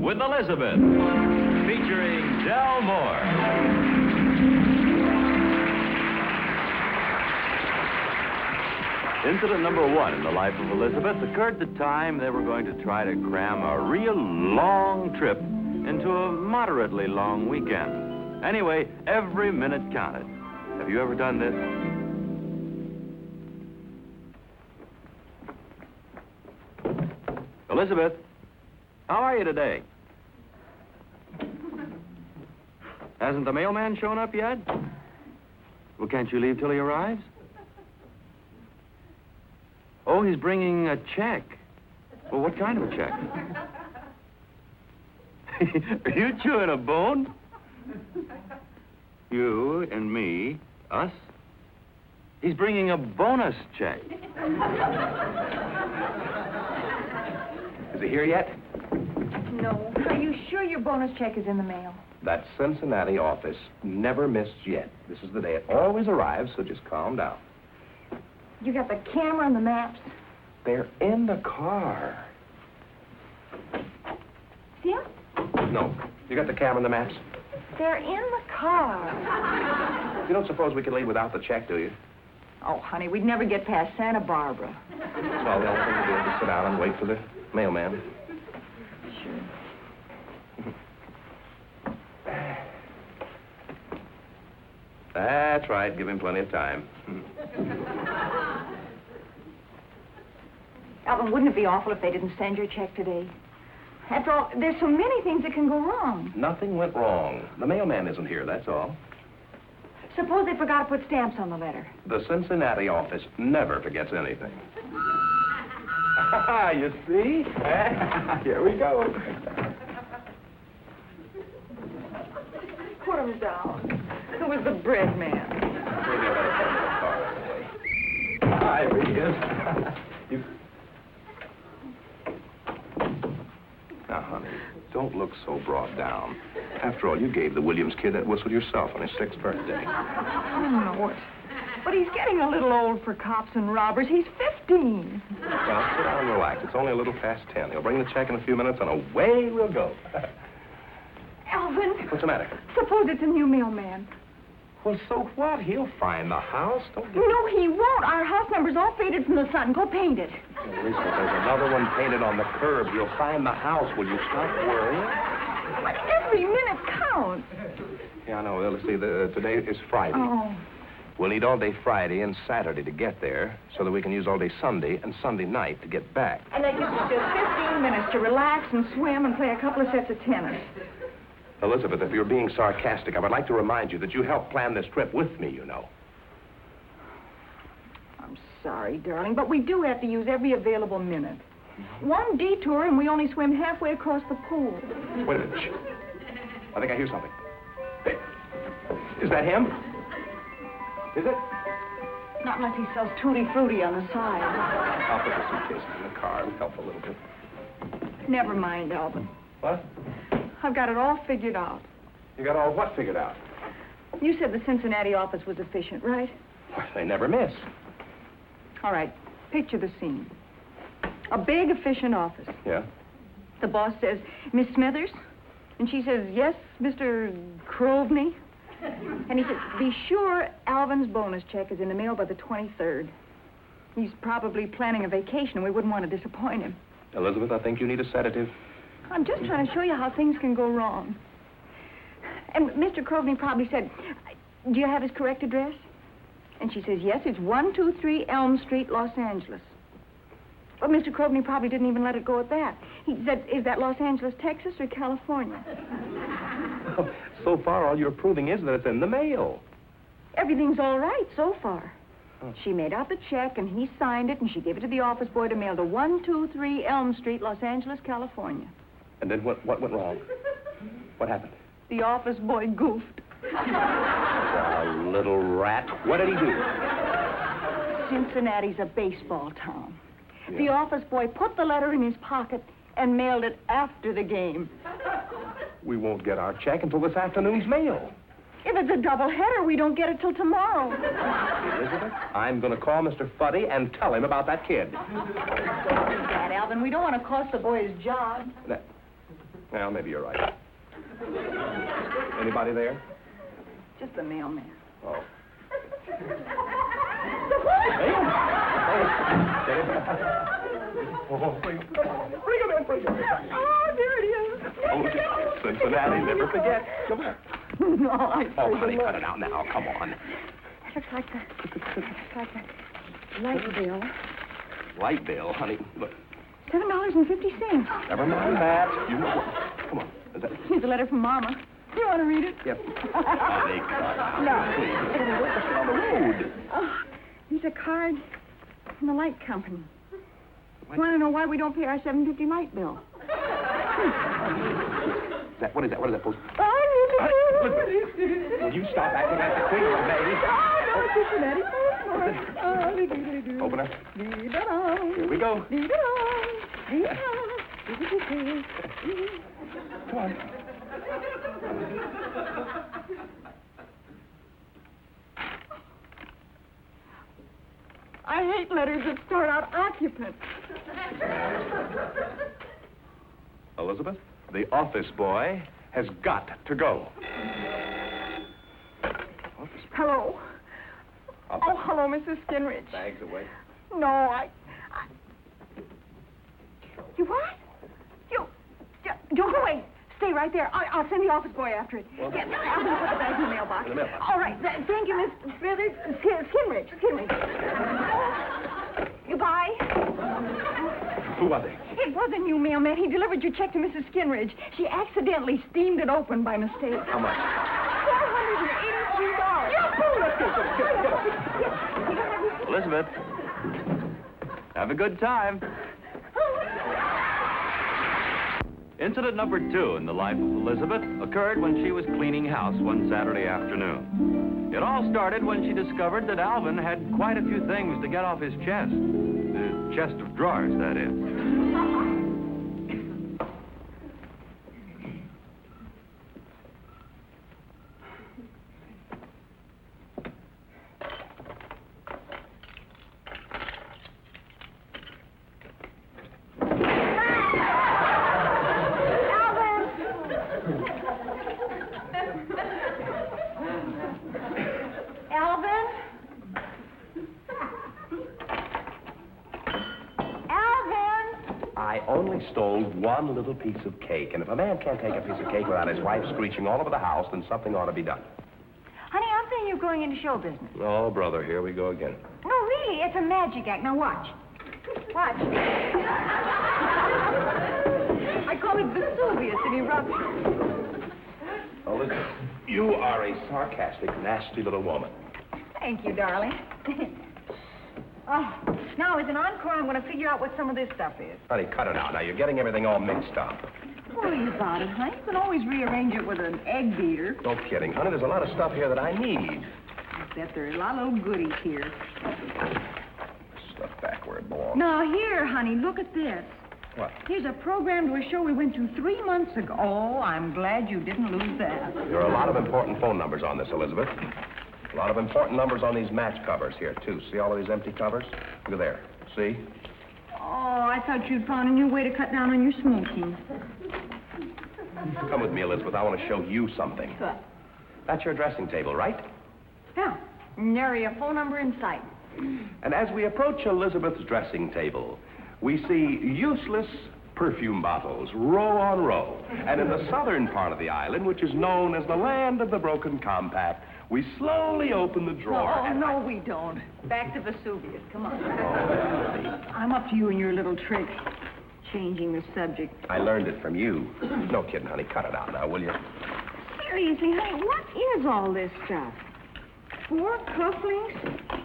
with Elizabeth, featuring Del Moore. Incident number 1 in the life of Elizabeth occurred the time they were going to try to cram a real long trip into a moderately long weekend. Anyway, every minute counted. Have you ever done this? Elizabeth, how are you today? Hasn't the mailman shown up yet? Well, can't you leave till he arrives? Oh, he's bringing a check. Well, what kind of a check? Are you chewing a bone? You and me, us? He's bringing a bonus check. Is he here yet? No. Are you sure your bonus check is in the mail? That Cincinnati office never missed yet. This is the day it always arrives, so just calm down. You got the camera and the maps? They're in the car. See 'em? No. You got the camera and the maps? They're in the car. You don't suppose we can leave without the check, do you? Oh, honey, we'd never get past Santa Barbara. Well, the only thing to do is just sit down and wait for the mailman. Sure. That's right. Give him plenty of time. Alvin, wouldn't it be awful if they didn't send your check today? After all, there's so many things that can go wrong. Nothing went wrong. The mailman isn't here, that's all. Suppose they forgot to put stamps on the letter. The Cincinnati office never forgets anything. You see? Here we go. Put them down. Who was the bread man? Maybe I better put the car away. Hi, here he is. You... Now, honey, don't look so brought down. After all, you gave the Williams kid that whistle yourself on his 6th birthday. I know it. But he's getting a little old for cops and robbers. He's 15. Well, sit down and relax. It's only a little past 10. He'll bring the check in a few minutes, and away we'll go. Alvin. What's the matter? Suppose it's a new mailman. Well, so what? He'll find the house. Don't get... No, he won't. Our house number's all faded from the sun. Go paint it. Elizabeth, there's another one painted on the curb. You'll find the house. Will you stop worrying? But every minute counts. Yeah, I know. Well, let's see, today is Friday. Oh. We'll need all day Friday and Saturday to get there so that we can use all day Sunday and Sunday night to get back. And that gives us just 15 minutes to relax and swim and play a couple of sets of tennis. Elizabeth, if you're being sarcastic, I would like to remind you that you helped plan this trip with me, you know. I'm sorry, darling, but we do have to use every available minute. One detour and we only swim halfway across the pool. Wait a minute. Shh. I think I hear something. Hey. Is that him? Is it? Not unless he sells Tutti Frutti on the side. I'll put the suitcases in the car. It'll help a little bit. Never mind, Alvin. What? I've got it all figured out. You got all what figured out? You said the Cincinnati office was efficient, right? Well, they never miss. All right, picture the scene. A big, efficient office. Yeah? The boss says, Miss Smithers? And she says, yes, Mr. Krovney? And he says, be sure Alvin's bonus check is in the mail by the 23rd. He's probably planning a vacation, and we wouldn't want to disappoint him. Elizabeth, I think you need a sedative. I'm just trying to show you how things can go wrong. And Mr. Krovney probably said, do you have his correct address? And she says, yes, it's 123 Elm Street, Los Angeles. But Mr. Krovney probably didn't even let it go at that. He said, is that Los Angeles, Texas, or California? So far, all you're proving is that it's in the mail. Everything's all right so far. Oh. She made out the check, and he signed it, and she gave it to the office boy to mail to 123 Elm Street, Los Angeles, California. And then what went wrong? What happened? The office boy goofed. A little rat. What did he do? Cincinnati's a baseball town. Yeah. The office boy put the letter in his pocket and mailed it after the game. We won't get our check until this afternoon's mail. If it's a double-header, we don't get it till tomorrow. Elizabeth, I'm going to call Mr. Fuddy and tell him about that kid. Don't do that, Alvin. We don't want to cost the boy his job. Well, maybe you're right. Anybody there? Just the mailman. Oh. Bring him in. Oh, there it is. Oh, Cincinnati, never forget. Come on. No, I Oh, honey, cut it out now. Come on. Looks like the light bill. Light bill, honey. Look. $7.50. Never mind that. You know what? Come on. Is that... Here's a letter from Mama. You want to read it? Yep. Honey, cut it out. No. Please. Let's get on the road. Oh, here's a card from the light company. Want to know why we don't pay our $7.50 light bill? What is that? What is that? Oh, Elizabeth, will you stop acting like the queen, baby? Open it. Here we go. Come on. I hate letters that start out occupant. Elizabeth, the office boy has got to go. Hello. Oh, hello, Mrs. Skinridge. Bags away. No, I... You what? You don't go away. Stay right there. I'll send the office boy after it. Well, yeah, I'm going to put the bag in the mailbox. In the mailbox. All right. Thank you, Miss Smithers. Skinridge. Goodbye. Who was he? It wasn't you, mailman. He delivered your check to Mrs. Skinridge. She accidentally steamed it open by mistake. How much? $483. Elizabeth, have a good time. Incident number 2 in the life of Elizabeth occurred when she was cleaning house one Saturday afternoon. It all started when she discovered that Alvin had quite a few things to get off his chest. The chest of drawers, that is. I only stole one little piece of cake, and if a man can't take a piece of cake without his wife screeching all over the house, then something ought to be done. Honey, I'm thinking you're going into show business. Oh, brother, here we go again. No, really, it's a magic act. Now watch. Watch. I call it Vesuvius in eruption. Oh, listen, you are a sarcastic, nasty little woman. Thank you, darling. Oh, now, as an encore, I'm going to figure out what some of this stuff is. Honey, cut it out. Now, you're getting everything all mixed up. What are you about it, honey? You can always rearrange it with an egg beater. No kidding. Honey, there's a lot of stuff here that I need. Except there are a lot of little goodies here. Stuff back where it belongs. Now, here, honey, look at this. What? Here's a program to a show we went to 3 months ago. Oh, I'm glad you didn't lose that. There are a lot of important phone numbers on this, Elizabeth. A lot of important numbers on these match covers here, too. See all of these empty covers? Look at there. See? Oh, I thought you'd found a new way to cut down on your smoking. Come with me, Elizabeth. I want to show you something. What? That's your dressing table, right? Yeah. Nary a phone number in sight. And as we approach Elizabeth's dressing table, we see useless perfume bottles, row on row. And in the southern part of the island, which is known as the land of the broken compact, we slowly open the drawer. Oh, no, we don't. Back to Vesuvius. Come on. I'm up to you and your little tricks. Changing the subject. I learned it from you. No kidding, honey. Cut it out now, will you? Seriously, honey, what is all this stuff? 4 cufflinks?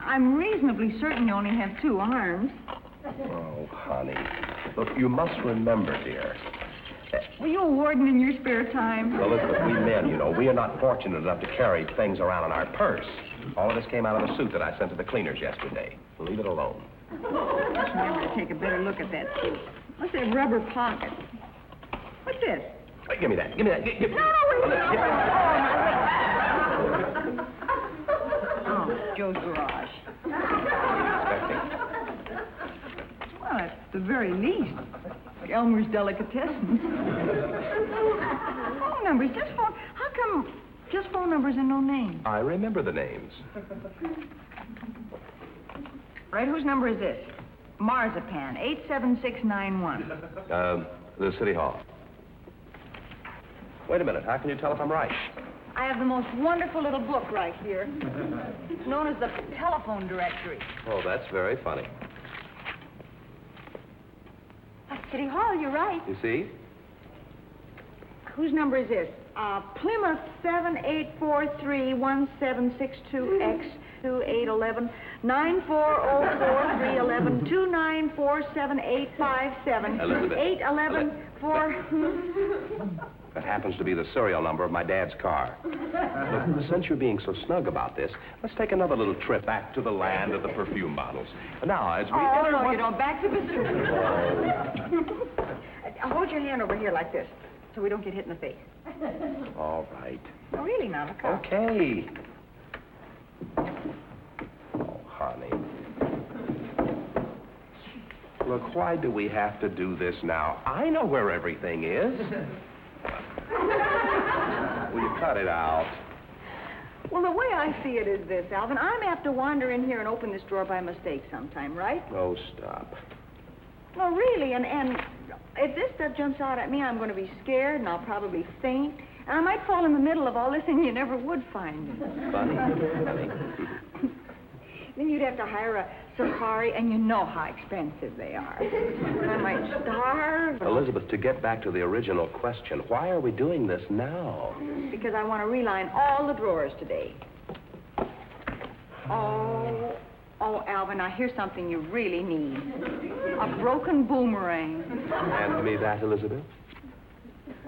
I'm reasonably certain you only have 2 arms. Oh, honey. Look, you must remember, dear. Were you a warden in your spare time? Elizabeth, we men, you know, we are not fortunate enough to carry things around in our purse. All of this came out of the suit that I sent to the cleaners yesterday. Leave it alone. Remember to take a better look at that suit. What's that rubber pocket? What's this? Wait, give me that. Give me that. Give me... No, wait. Oh, Joe's garage. What are you expecting? Well, at the very least, Elmer's Delicatessen. Phone numbers, just phone. How come just phone numbers and no names? I remember the names. Right, whose number is this? Marzipan, 87691. The City Hall. Wait a minute. How can you tell if I'm right? I have the most wonderful little book right here. It's known as the telephone directory. Oh, that's very funny. That's City Hall, you're right. You see? Whose number is this? Plymouth 78431762X 2811 9404311 2947857 Elizabeth. 811 That happens to be the serial number of my dad's car. Look, since you're being so snug about this, let's take another little trip back to the land of the perfume bottles. Now, as we enter... no, you don't. Back to the soup. Hold your hand over here like this, so we don't get hit in the face. All right. No, really, now, look out. Okay. Oh, honey. Look, why do we have to do this now? I know where everything is. Will you cut it out? Well, the way I see it is this, Alvin. I'm apt to wander in here and open this drawer by mistake sometime, right? Oh, stop. Well, really, and if this stuff jumps out at me, I'm going to be scared, and I'll probably faint, and I might fall in the middle of all this, and you never would find me. Funny. Then you'd have to hire a safari, and you know how expensive they are. I might starve. Elizabeth, to get back to the original question, why are we doing this now? Because I want to reline all the drawers today. Oh, Alvin, now here's something you really need. A broken boomerang. Hand me that, Elizabeth.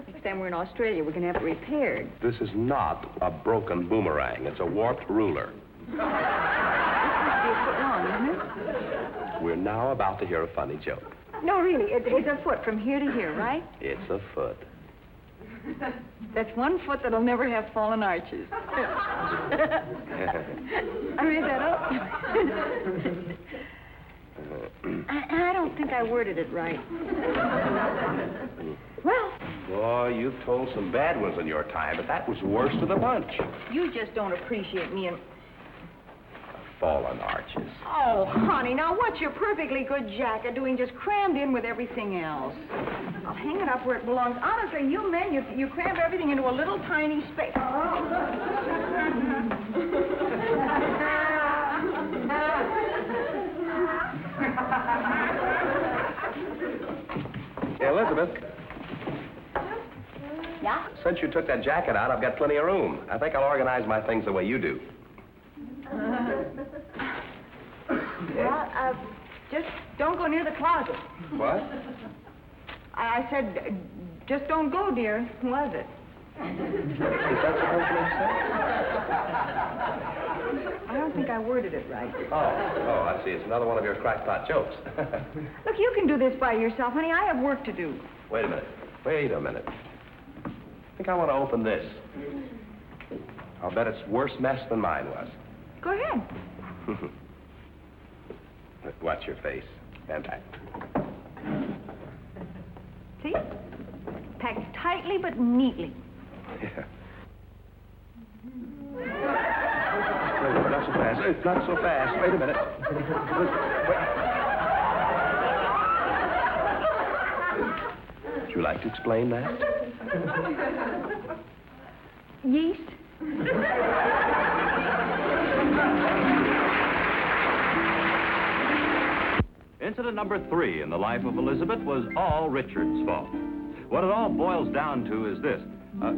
Next time we're in Australia, we're going to have it repaired. This is not a broken boomerang. It's a warped ruler. This must be a foot long, isn't it? We're now about to hear a funny joke. No, really, it's a foot from here to here, right? It's a foot. That's one foot that'll never have fallen arches. I made that up. I don't think I worded it right. Well... Boy, you've told some bad ones in your time, but that was the worst of the bunch. You just don't appreciate me and... Fallen arches. Oh, honey, now what's your perfectly good jacket doing just crammed in with everything else? I'll hang it up where it belongs. Honestly, you men, you cram everything into a little tiny space. Hey, Elizabeth. Yeah? Since you took that jacket out, I've got plenty of room. I think I'll organize my things the way you do. Well, just don't go near the closet. What? I said, just don't go, dear. Was it? Is that supposed to make sense? I don't think I worded it right. Oh, I see. It's another one of your crackpot jokes. Look, you can do this by yourself, honey. I have work to do. Wait a minute. I think I want to open this. I'll bet it's worse mess than mine was. Go ahead. Watch your face. Stand back. See? Packed tightly but neatly. Yeah. Wait, not so fast. Not so fast. Wait a minute. Wait. Would you like to explain that? Yeast? Incident number 3 in the life of Elizabeth was all Richard's fault. What it all boils down to is this.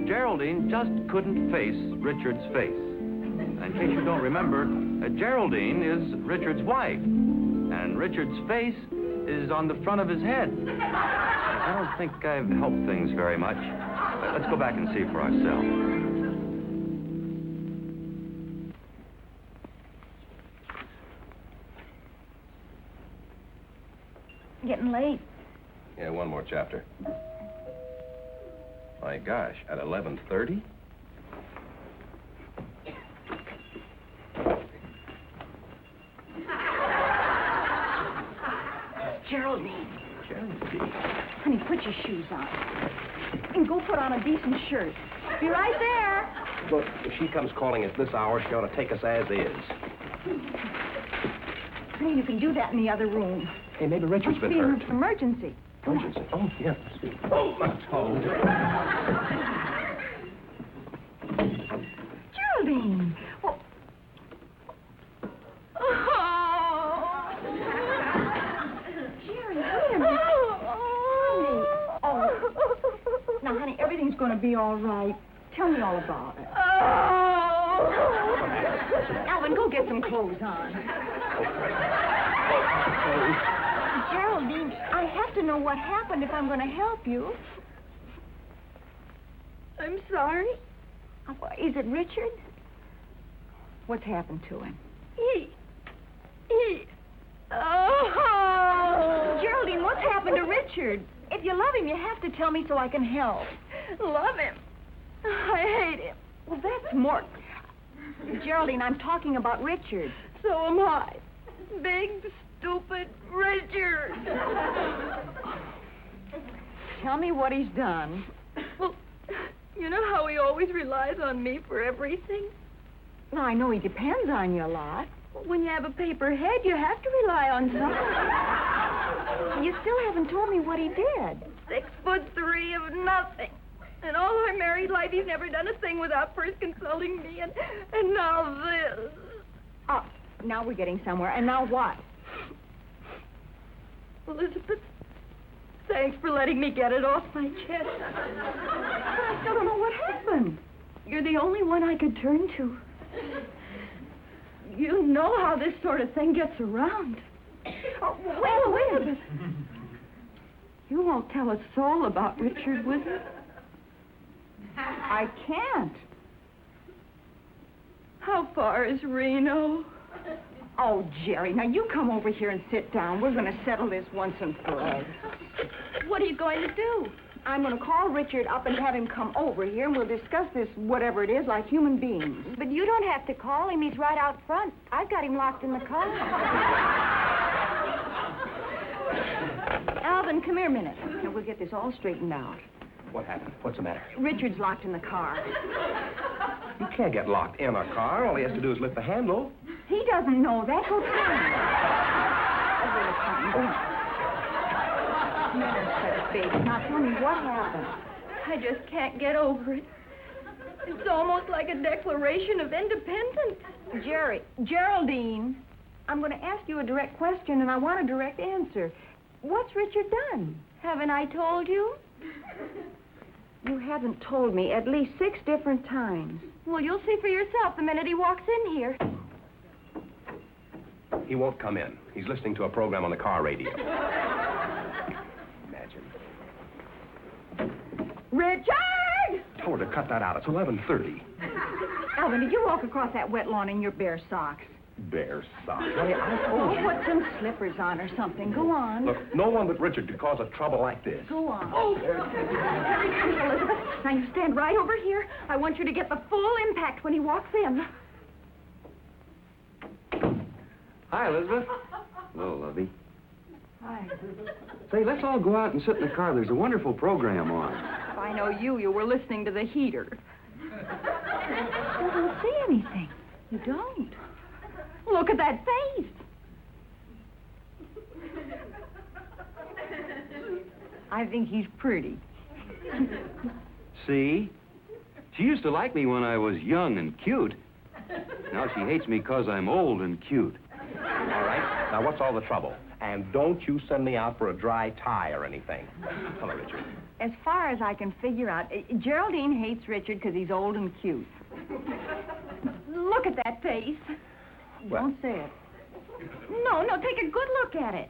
Geraldine just couldn't face Richard's face. And in case you don't remember, Geraldine is Richard's wife. And Richard's face is on the front of his head. I don't think I've helped things very much. Let's go back and see for ourselves. Getting late. Yeah, one more chapter. My gosh, at 11:30? Geraldine. Honey, put your shoes on. And go put on a decent shirt. Be right there. Look, if she comes calling at this hour, she ought to take us as is. Honey, you can do that in the other room. Hey, maybe Richard's been hurt. It's an emergency. Emergency? Oh, yeah. Oh, my toe. Geraldine. Oh. Jerry, wait a minute. Honey. Oh. Now, honey, everything's going to be all right. Tell me all about it. Alvin, go get some clothes on. Geraldine, I have to know what happened if I'm going to help you. I'm sorry. Is it Richard? What's happened to him? Oh! Geraldine, what's happened to Richard? If you love him, you have to tell me so I can help. Love him. I hate him. Well, that's more... Geraldine, I'm talking about Richard. So am I. Big, stupid Richard. Tell me what he's done. Well, you know how he always relies on me for everything? Now, I know he depends on you a lot. When you have a paper head, you have to rely on someone. You still haven't told me what he did. 6'3" of nothing. And all our married life, he's never done a thing without first consulting me, and now this. Oh, now we're getting somewhere. And now what? Elizabeth, thanks for letting me get it off my chest. I still don't know what happened. You're the only one I could turn to. You know how this sort of thing gets around. Oh, wait a minute. You won't tell a soul about Richard, will you? I can't. How far is Reno? Oh, Jerry, now you come over here and sit down. We're going to settle this once and for all. What are you going to do? I'm going to call Richard up and have him come over here, and we'll discuss this, whatever it is, like human beings. But you don't have to call him. He's right out front. I've got him locked in the car. Alvin, come here a minute. Now, we'll get this all straightened out. What happened? What's the matter? Richard's locked in the car. He can't get locked in a car. All he has to do is lift the handle. He doesn't know that. Go tell him. Now, tell me what happened. I just can't get over it. It's almost like a declaration of independence. Geraldine, I'm going to ask you a direct question, and I want a direct answer. What's Richard done? Haven't I told you? You haven't told me at least 6 different times. Well, you'll see for yourself the minute he walks in here. He won't come in. He's listening to a program on the car radio. Imagine. Richard! Tell her to cut that out. It's 11:30. Alvin, did you walk across that wet lawn in your bare socks? Bare socks. Honey, I told you. Put some slippers on or something. Go on. Look, no one but Richard could cause a trouble like this. Go on. Oh, Elizabeth, now you stand right over here. I want you to get the full impact when he walks in. Hi, Elizabeth. Hello, lovey. Hi. Say, let's all go out and sit in the car. There's a wonderful program on. If I know you were listening to the heater. You don't see anything. You don't. Look at that face. I think he's pretty. See? She used to like me when I was young and cute. Now she hates me because I'm old and cute. All right. Now, what's all the trouble? And don't you send me out for a dry tie or anything. Hello, Richard. As far as I can figure out, Geraldine hates Richard because he's old and cute. Look at that face. Well. Don't say it. No, take a good look at it.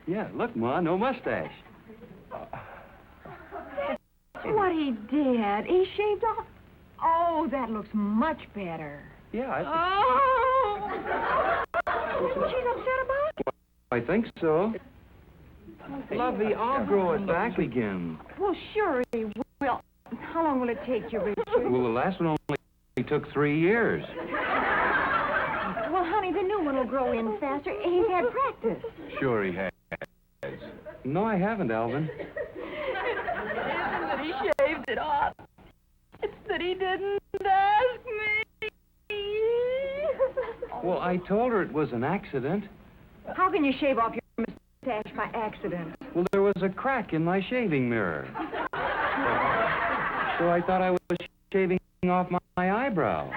Yeah, look, Ma, no mustache. What he did. He shaved off. Oh, that looks much better. Yeah, Oh! She's upset about it? I think so. Lovey, I'll grow it back again. Well, sure he will. How long will it take you, Richard? Well, the last one only took 3 years. Well, Well, honey, the new one will grow in faster. He's had practice. Sure he has. No, I haven't, Alvin. It isn't that he shaved it off. It's that he didn't ask me. Well, I told her it was an accident. How can you shave off your mustache by accident? Well, there was a crack in my shaving mirror. So I thought I was shaving off my eyebrow.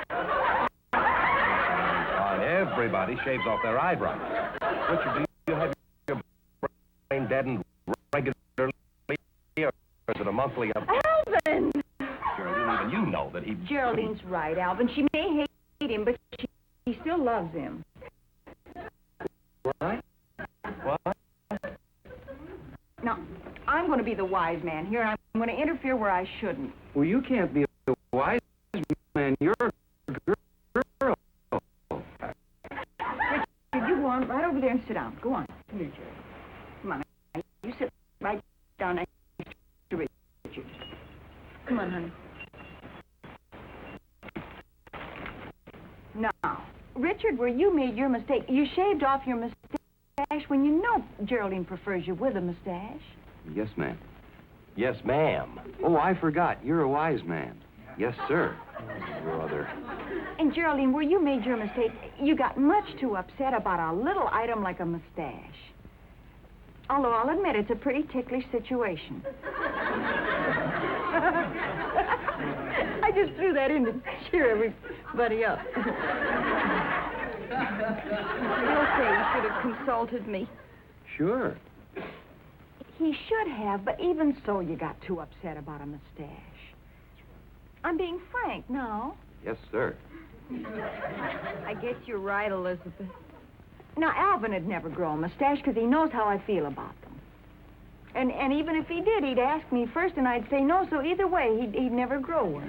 Everybody shaves off their eyebrows. Richard, do you have your brain deadened regularly, or is it a monthly... Alvin! Geraldine, even you know that he... Geraldine's right, Alvin. She may hate him, but she still loves him. What? What? Now, I'm going to be the wise man here, and I'm going to interfere where I shouldn't. Well, you can't be a wise man. You're a girl. Richard, you go on right over there and sit down. Go on. Come here, Jerry. Come on. You sit right down next to Richard. Come on, honey. Now, Richard, where you made your mistake, you shaved off your mustache when you know Geraldine prefers you with a mustache. Yes, ma'am. Yes, ma'am. Oh, I forgot. You're a wise man. Yes, sir. Brother. And Geraldine, where you made your mistake, you got much too upset about a little item like a mustache. Although I'll admit it's a pretty ticklish situation. I just threw that in to cheer everybody up. He'll say he should have consulted me. Sure. He should have, but even so, you got too upset about a mustache. I'm being frank now. Yes, sir. I guess you're right, Elizabeth. Now, Alvin would never grow a mustache because he knows how I feel about them. And even if he did, he'd ask me first, and I'd say no, so either way, he'd never grow one.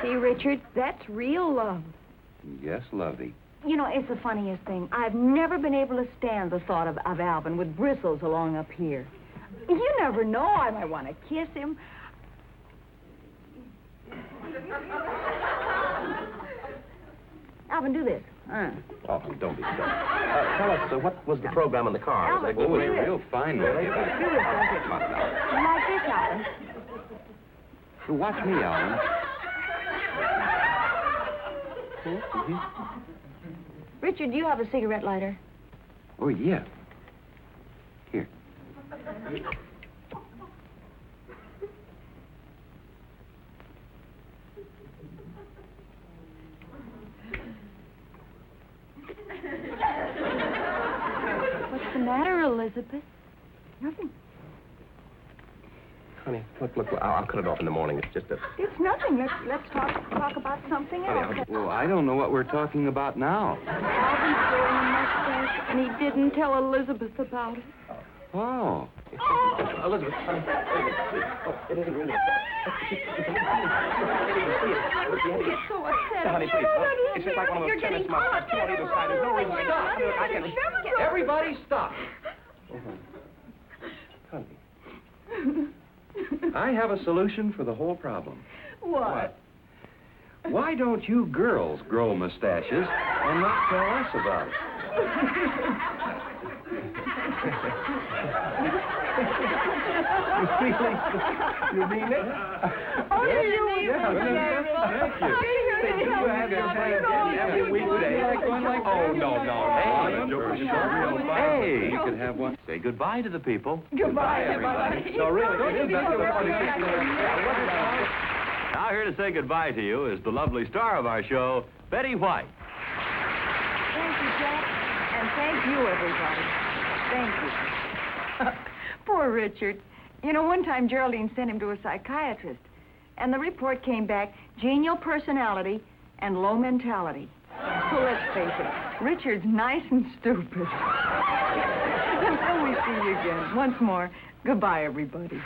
See, Richard, that's real love. Yes, lovey. You know, it's the funniest thing. I've never been able to stand the thought of Alvin with bristles along up here. You never know. I might want to kiss him. Alvin, do this. Oh, don't be silly. Tell us, what was the program in the car? Alvin, Oh, do it's this. real fine, lovey. Do this, don't you? Like this, Alvin. Watch me, Alvin. Richard, do you have a cigarette lighter? Oh, yeah. Here. What's the matter, Elizabeth? Nothing. Honey, look, I'll cut it off in the morning. It's just a... It's nothing. Let's talk about something else. Well, I don't know what we're talking about now. Alvin's growing a mustache, and he didn't tell Elizabeth about it. Oh. Elizabeth, honey, it isn't really... You get so upset. Honey, please. It's just like one of those tennis mustaches. Two on either side. There's no reason to stop. I can... Everybody stop. Honey. I have a solution for the whole problem. What? Why don't you girls grow mustaches and not tell us about it? You mean it? Oh, you mean it? Thank you. Say, do you have your friends every weekday? Oh, no. Hey, You could have one. Say goodbye to the people. Goodbye, everybody. No, really, it is that Now, here to say goodbye to you is the lovely star of our show, Betty White. Thank you, Jack. And thank you, everybody. Thank you. Poor Richard. You know, one time Geraldine sent him to a psychiatrist, and the report came back, genial personality and low mentality. So let's face it, Richard's nice and stupid. Until we see you again. Once more, goodbye, everybody.